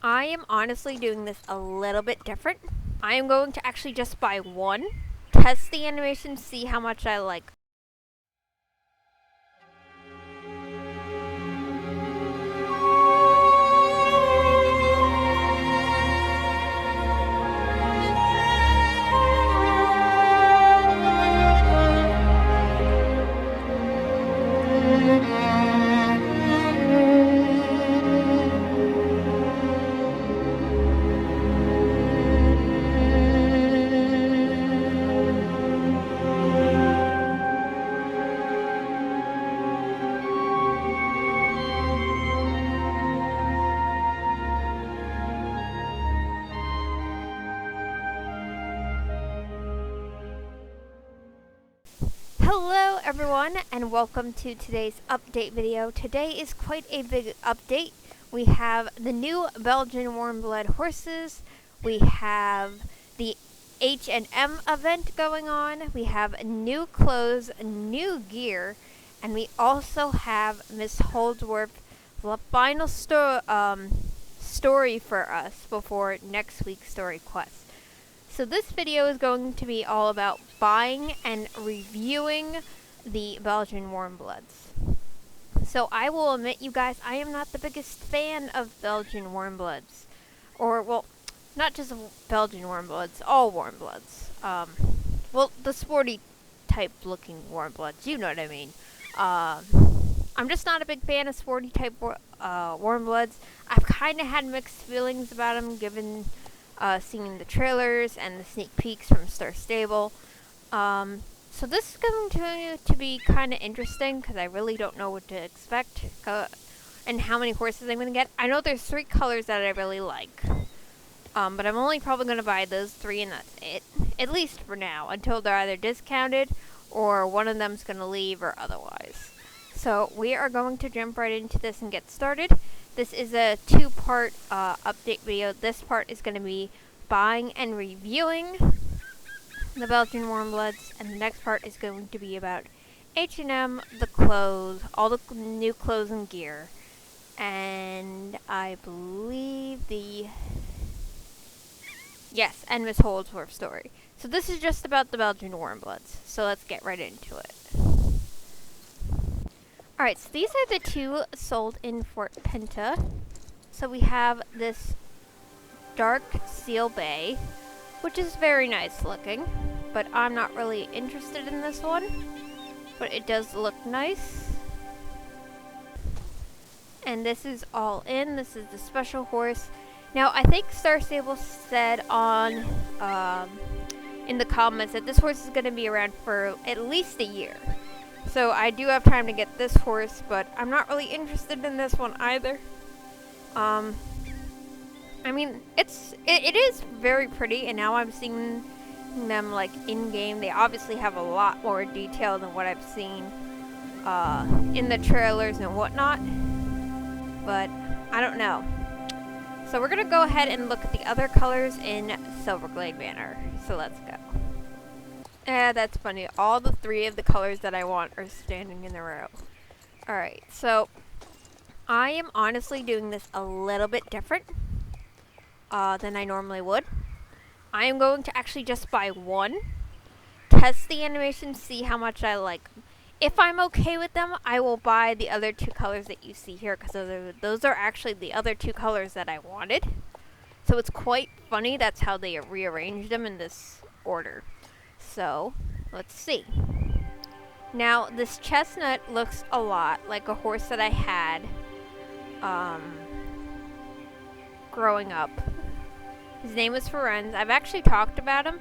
I am honestly doing this a little bit different. I am going to actually just buy one, test the animation, see how much I like. Hello everyone and welcome to today's update video. Today is quite a big update. We have the new Belgian Warmblood horses, we have the H&M event going on, we have new clothes, new gear, and we also have Miss Holdsworth's final story for us before next week's story quest. So this video is going to be all about buying and reviewing the Belgian Warmbloods. So I will admit, you guys, I am not the biggest fan of Belgian Warmbloods. Or, well, not just Belgian Warmbloods, all Warmbloods. Well, the sporty type looking Warmbloods, you know what I mean. I'm just not a big fan of sporty type Warmbloods. I've kind of had mixed feelings about them given seeing the trailers and the sneak peeks from Star Stable. So this is going to be kind of interesting because I really don't know what to expect and how many horses I'm going to get. I know there's 3 colors that I really like, but I'm only probably going to buy those 3 and that's it, at least for now, until they're either discounted or one of them's going to leave or otherwise. So we are going to jump right into this and get started. This is a 2-part update video. This part is going to be buying and reviewing the Belgian Warmbloods, and the next part is going to be about H&M, the clothes, all the new clothes and gear, and I believe and Miss Holdsworth's story. So this is just about the Belgian Warmbloods, so let's get right into it. Alright, so these are the 2 sold in Fort Pinta. So we have this dark seal bay, which is very nice looking, but I'm not really interested in this one, but it does look nice. And this is all in. This is the special horse. Now, I think Star Stable said on in the comments that this horse is going to be around for at least a year. So I do have time to get this horse, but I'm not really interested in this one either. I mean, it is very pretty, and now I'm seeing them like in game. They obviously have a lot more detail than what I've seen in the trailers and whatnot, but I don't know. So we're gonna go ahead and look at the other colors in Silverglade Manor. So let's go. That's funny. All the 3 of the colors that I want are standing in a row. Alright, so I am honestly doing this a little bit different than I normally would. I am going to actually just buy one, test the animation, see how much I like them. If I'm okay with them, I will buy the other 2 colors that you see here, because those are actually the other 2 colors that I wanted. So it's quite funny, that's how they rearranged them in this order. So, let's see. Now, this chestnut looks a lot like a horse that I had growing up. His name was Ferenz. I've actually talked about him.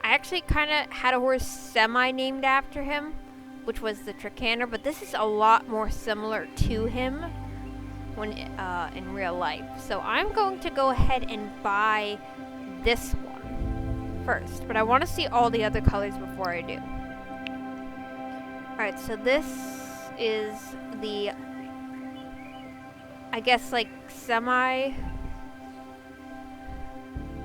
I actually kind of had a horse semi-named after him, which was the Tricander, but this is a lot more similar to him when in real life. So I'm going to go ahead and buy this one first, but I want to see all the other colors before I do. Alright, so this is the, I guess, like semi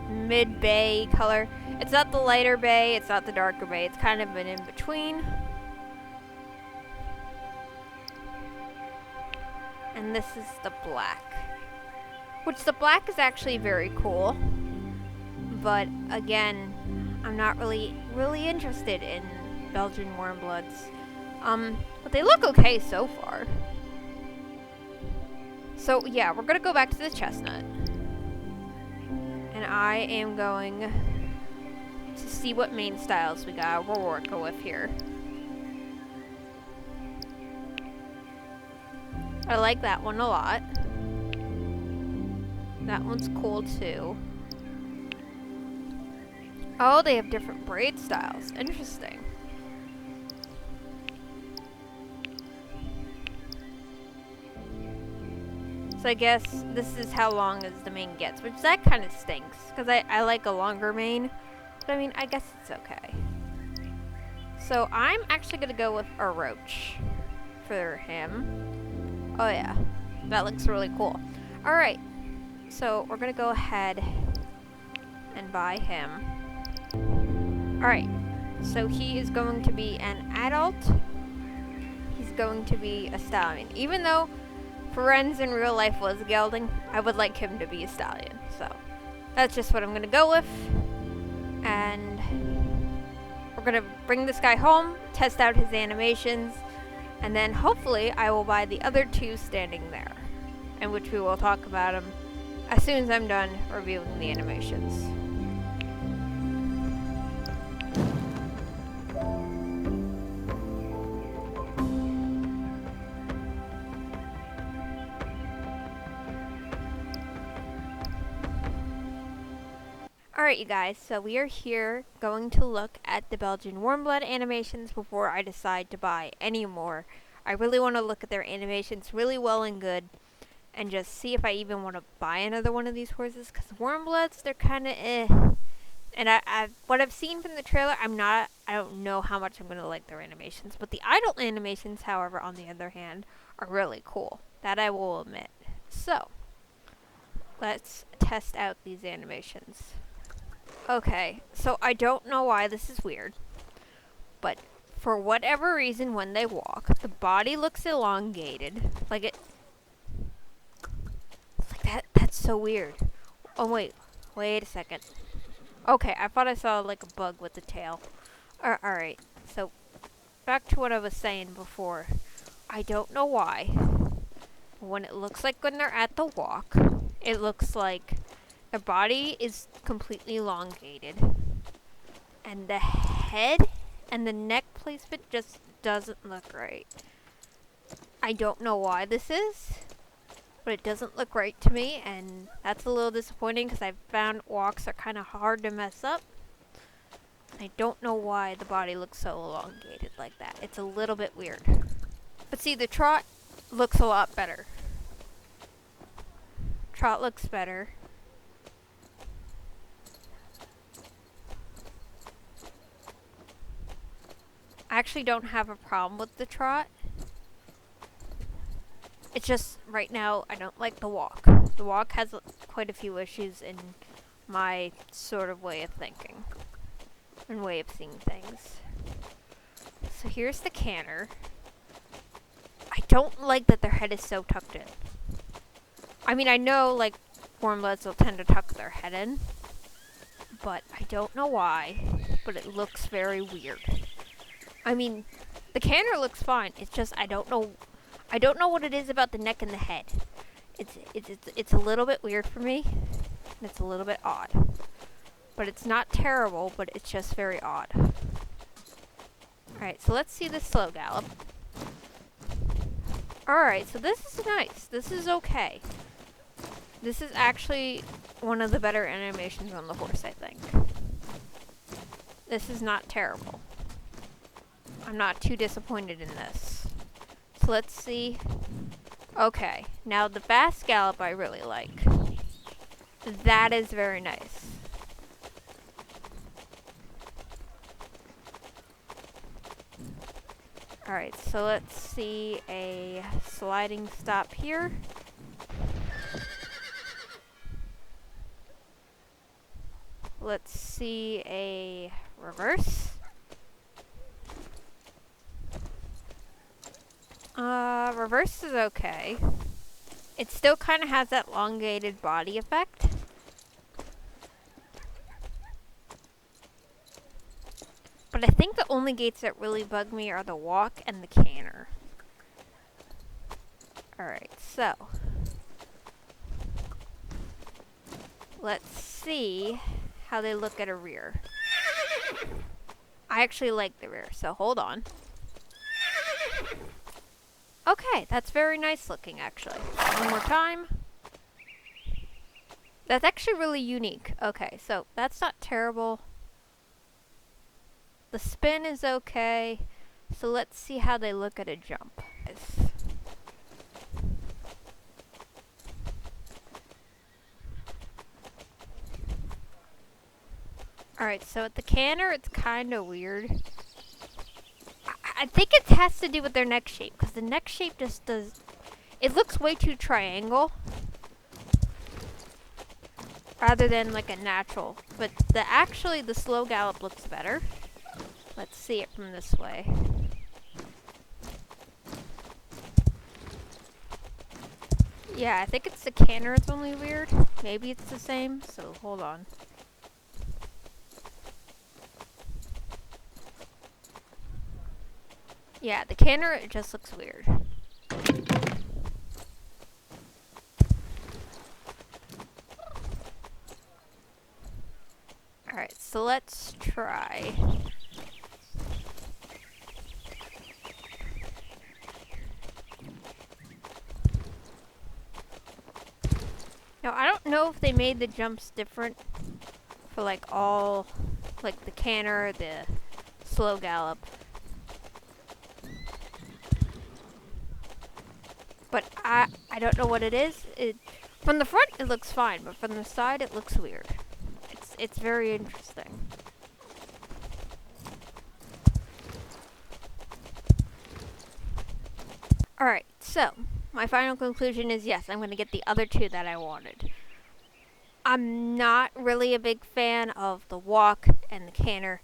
mid bay color. It's not the lighter bay, it's not the darker bay, it's kind of an in between. And this is the black. Which the black is actually very cool. But again, I'm not really interested in Belgian Warmbloods. But they look okay so far. So yeah, we're gonna go back to the chestnut. And I am going to see what main styles we're working with here. I like that one a lot. That one's cool too. Oh, they have different braid styles. Interesting. So I guess this is how long as the mane gets, which that kind of stinks, because I like a longer mane. But I mean, I guess it's okay. So I'm actually going to go with a roach for him. Oh yeah, that looks really cool. Alright, so we're going to go ahead and buy him. Alright, so he is going to be an adult. He's going to be a stallion. Even though Ferenz in real life was a gelding, I would like him to be a stallion. So that's just what I'm going to go with. And we're going to bring this guy home, test out his animations, and then hopefully I will buy the other two standing there, in which we will talk about them as soon as I'm done reviewing the animations. Alright you guys, so we are here going to look at the Belgian Warmblood animations before I decide to buy any more. I really want to look at their animations really well and good, and just see if I even want to buy another one of these horses, because Warmbloods, they're kind of eh. And what I've seen from the trailer, I don't know how much I'm going to like their animations, but the idle animations, however, on the other hand, are really cool. That I will admit. So, let's test out these animations. Okay, so I don't know why this is weird, but for whatever reason when they walk, the body looks elongated, like that's so weird. Oh wait a second. Okay, I thought I saw like a bug with the tail. Alright, so back to what I was saying before. I don't know why, when it looks like when they're at the walk, it looks like their body is completely elongated, and the head and the neck placement just doesn't look right. I don't know why this is, but it doesn't look right to me, and that's a little disappointing because I've found walks are kind of hard to mess up. I don't know why the body looks so elongated like that. It's a little bit weird. But see, the trot looks a lot better. Trot looks better. I actually don't have a problem with the trot. It's just, right now, I don't like the walk. The walk has quite a few issues in my sort of way of thinking and way of seeing things. So here's the canter. I don't like that their head is so tucked in. I mean, I know, like, Warmbloods will tend to tuck their head in, but I don't know why, but it looks very weird. I mean, the canter looks fine. It's just I don't know what it is about the neck and the head. It's a little bit weird for me, and it's a little bit odd. But it's not terrible, but it's just very odd. Alright, so let's see the slow gallop. Alright, so this is nice. This is okay. This is actually one of the better animations on the horse, I think. This is not terrible. I'm not too disappointed in this. So let's see. Okay, now the fast gallop I really like. That is very nice. Alright, so let's see a sliding stop here. Let's see a reverse. Reverse is okay. It still kind of has that elongated body effect. But I think the only gaits that really bug me are the walk and the canter. Alright, so let's see how they look at a rear. I actually like the rear, so hold on. Okay, that's very nice looking, actually. One more time. That's actually really unique. Okay, so that's not terrible. The spin is okay. So let's see how they look at a jump. Alright, so at the canter, it's kind of weird. I think it has to do with their neck shape, because the neck shape just does... It looks way too triangle, rather than like a natural. But actually, the slow gallop looks better. Let's see it from this way. Yeah, I think it's the canter it's only weird. Maybe it's the same, so hold on. Yeah, the canter, it just looks weird. Alright, so let's try. Now, I don't know if they made the jumps different for like all, like the canter, the slow gallop. But I don't know what it is. From the front it looks fine, but from the side it looks weird. It's very interesting. Alright, so my final conclusion is yes, I'm going to get the other two that I wanted. I'm not really a big fan of the walk and the canter.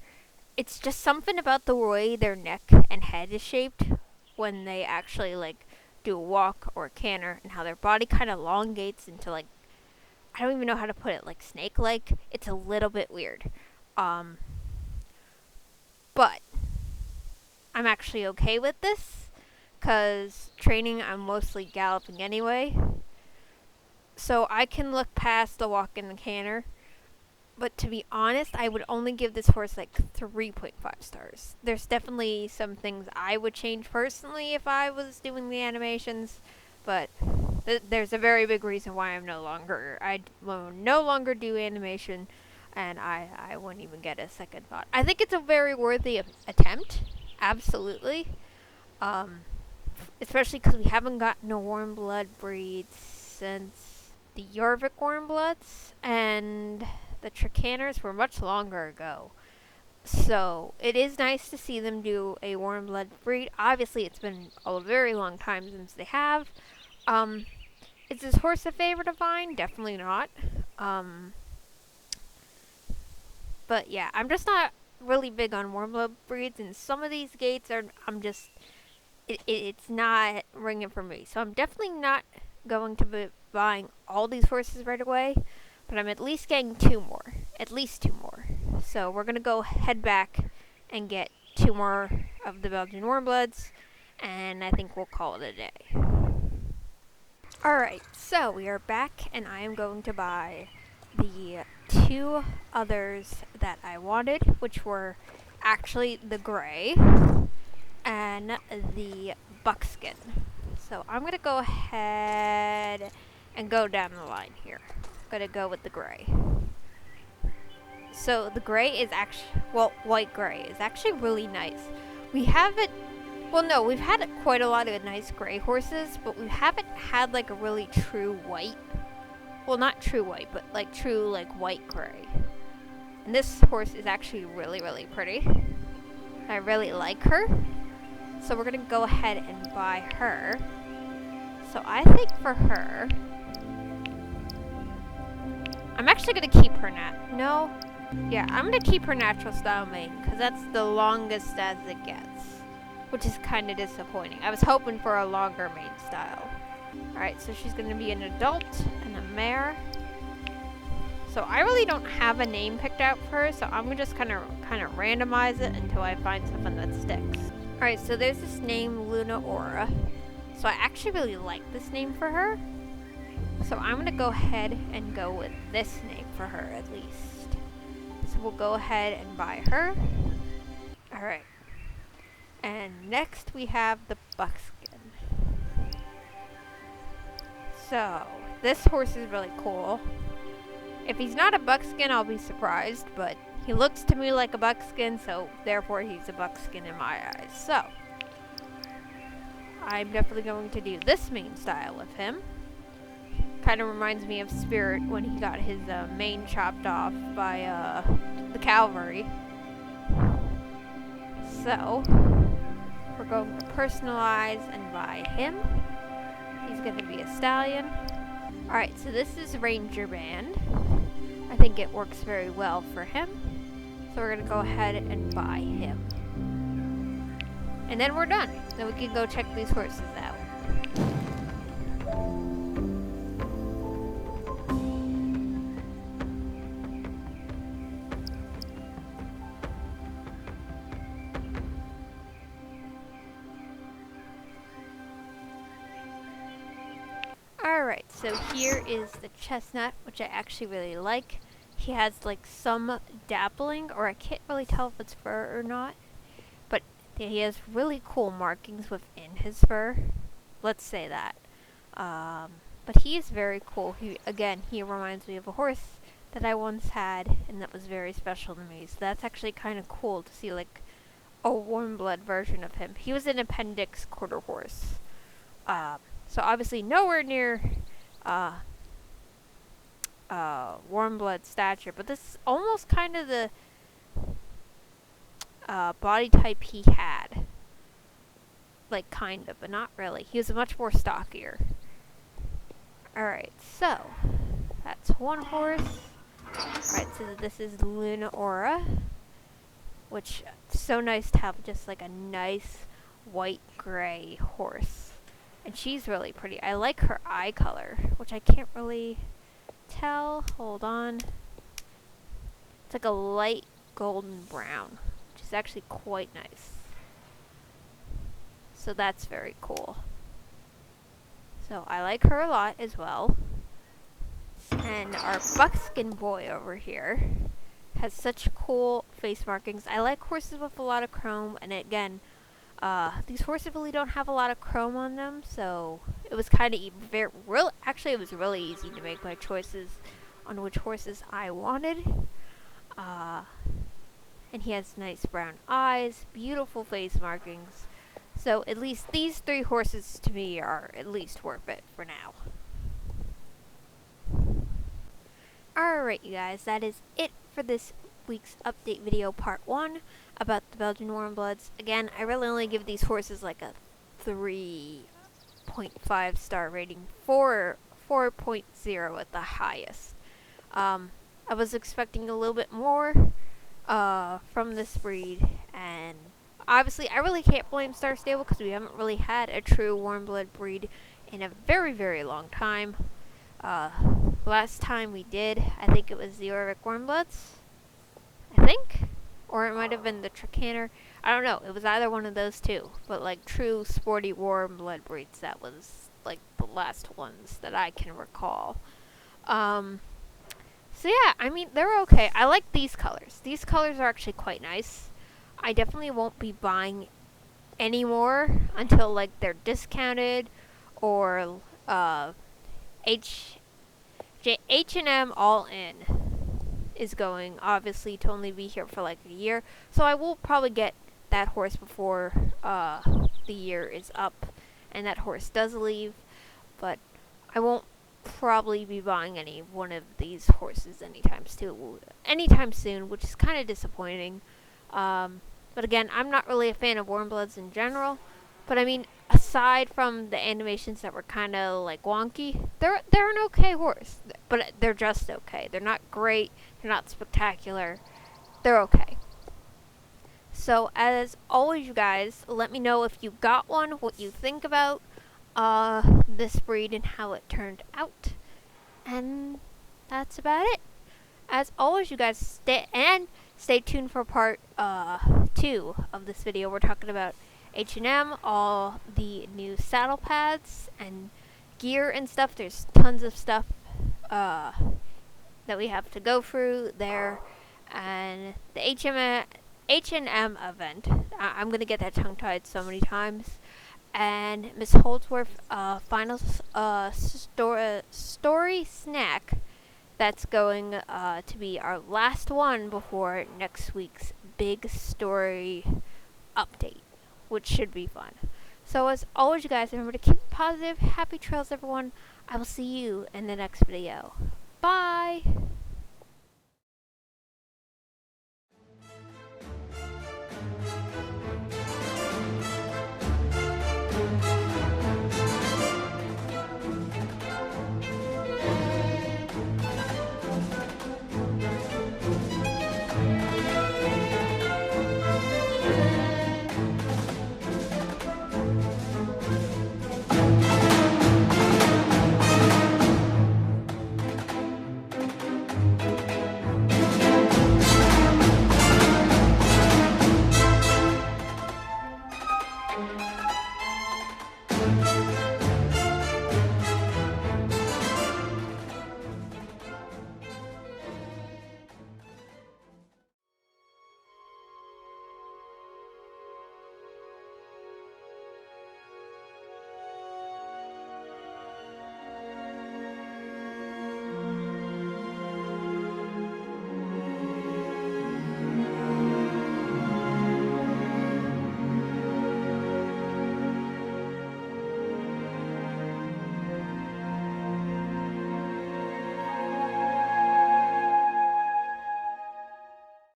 It's just something about the way their neck and head is shaped when they actually like do a walk or a canter, and how their body kind of elongates into like, I don't even know how to put it, like snake-like. It's a little bit weird. But I'm actually okay with this, because training I'm mostly galloping anyway. So I can look past the walk and the canter. But to be honest, I would only give this horse like 3.5 stars. There's definitely some things I would change personally if I was doing the animations, but there's a very big reason why I will no longer do animation, and I wouldn't even get a second thought. I think it's a very worthy attempt, absolutely, especially because we haven't gotten a Warmblood breed since the Jorvik Warmbloods, and the Tricanters were much longer ago. So it is nice to see them do a Warmblood breed. Obviously, it's been a very long time since they have. Is this horse a favorite of mine? Definitely not. But yeah, I'm just not really big on Warmblood breeds, and some of these gaits are, it's not ringing for me. So I'm definitely not going to be buying all these horses right away. But I'm at least getting 2 more. At least 2 more. So we're going to head back and get 2 more of the Belgian Warmbloods. And I think we'll call it a day. Alright, so we are back, and I am going to buy the 2 others that I wanted, which were actually the gray and the buckskin. So I'm going to go ahead and go down the line here. Gonna go with the gray. So the gray is actually, white gray is actually really nice. We haven't, we've had quite a lot of nice gray horses, but we haven't had like a really true white. Well, not true white, but like true like white gray. And this horse is actually really, really pretty. I really like her. So we're gonna go ahead and buy her. So I think for her, I'm actually going to keep her I'm going to keep her natural style mane, because that's the longest as it gets, which is kind of disappointing. I was hoping for a longer mane style. Alright, so she's going to be an adult and a mare. So I really don't have a name picked out for her, so I'm gonna just kind of randomize it until I find something that sticks. Alright, so there's this name, Luna Aura. So I actually really like this name for her. So I'm gonna go ahead and go with this name for her at least. So we'll go ahead and buy her. Alright. And next we have the buckskin. So this horse is really cool. If he's not a buckskin, I'll be surprised, but he looks to me like a buckskin, so therefore he's a buckskin in my eyes. So, I'm definitely going to do this mane style of him. Kind of reminds me of Spirit when he got his mane chopped off by the cavalry. So, we're going to personalize and buy him. He's going to be a stallion. Alright, so this is Ranger Band. I think it works very well for him. So we're going to go ahead and buy him. And then we're done. Then we can go check these horses out. Alright, so here is the chestnut, which I actually really like. He has like some dappling, or I can't really tell if it's fur or not. But he has really cool markings within his fur. Let's say that. But he is very cool. He reminds me of a horse that I once had, and that was very special to me. So that's actually kind of cool to see like a Warmblood version of him. He was an appendix quarter horse. So obviously nowhere near Warmblood stature, but this is almost kind of the body type he had. Like kind of, but not really. He was much more stockier. Alright, so that's one horse. Alright, so this is Luna Aura, which is so nice to have just like a nice white gray horse. And she's really pretty. I like her eye color, which I can't really tell. Hold on. It's like a light golden brown, which is actually quite nice. So that's very cool. So I like her a lot as well. And our buckskin boy over here has such cool face markings. I like horses with a lot of chrome, and again, these horses really don't have a lot of chrome on them, so it was kind of actually it was really easy to make my choices on which horses I wanted. And he has nice brown eyes, beautiful face markings. So at least these three horses to me are at least worth it for now. Alright you guys, that is it for this week's update video part 1 about the Belgian Warmbloods. Again, I really only give these horses like a 3.5 star rating, 4.0 at the highest. I was expecting a little bit more from this breed, and obviously I really can't blame Star Stable because we haven't really had a true Warmblood breed in a very, very long time. Last time we did, I think it was the Orvic Warmbloods, I think, or it might have been the Tricanner. I don't know. It was either one of those two, but like true sporty Warmblood breeds, that was like the last ones that I can recall. So yeah, I mean, they're okay. I like these colors. These colors are actually quite nice. I definitely won't be buying any more until like they're discounted, or H&M All In is going obviously to only be here for like a year, so I will probably get that horse before the year is up and that horse does leave, but I won't probably be buying any one of these horses anytime soon, which is kind of disappointing. But again, I'm not really a fan of Warmbloods in general, but I mean, aside from the animations that were kind of like wonky, they're an okay horse, but they're just okay. They're not great, they're not spectacular, they're okay. So as always, you guys, let me know if you got one, what you think about this breed and how it turned out. And that's about it. As always, you guys stay tuned for part 2 of this video. We're talking about H&M, all the new saddle pads and gear and stuff. There's tons of stuff that we have to go through there, and the H&M event. I'm gonna get that tongue tied so many times. And Miss Holdsworth final story snack. That's going to be our last one before next week's big story update, which should be fun. So as always, you guys, remember to keep it positive. Happy trails, everyone. I will see you in the next video. Bye!